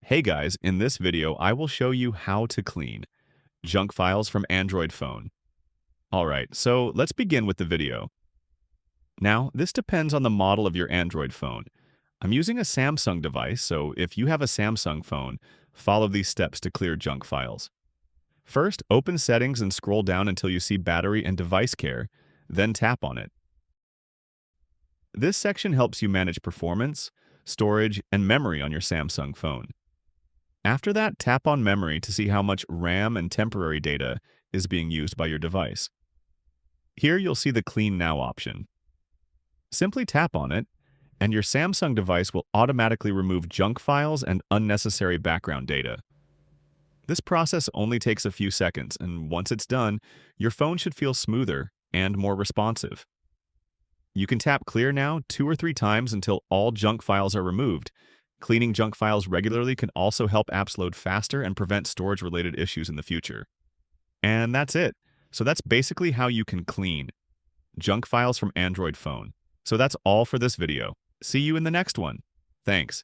Hey guys, in this video, I will show you how to clean junk files from Android phone. Alright, so let's begin with the video. Now, this depends on the model of your Android phone. I'm using a Samsung device, so if you have a Samsung phone, follow these steps to clear junk files. First, open Settings and scroll down until you see Battery and Device Care, then tap on it. This section helps you manage performance, storage, and memory on your Samsung phone. After that, tap on Memory to see how much RAM and temporary data is being used by your device. Here you'll see the Clean Now option. Simply tap on it, and your Samsung device will automatically remove junk files and unnecessary background data. This process only takes a few seconds, and once it's done, your phone should feel smoother and more responsive. You can tap Clear Now 2 or 3 times until all junk files are removed. Cleaning junk files regularly can also help apps load faster and prevent storage-related issues in the future. And that's it. So that's basically how you can clean junk files from Android phone. So that's all for this video. See you in the next one. Thanks.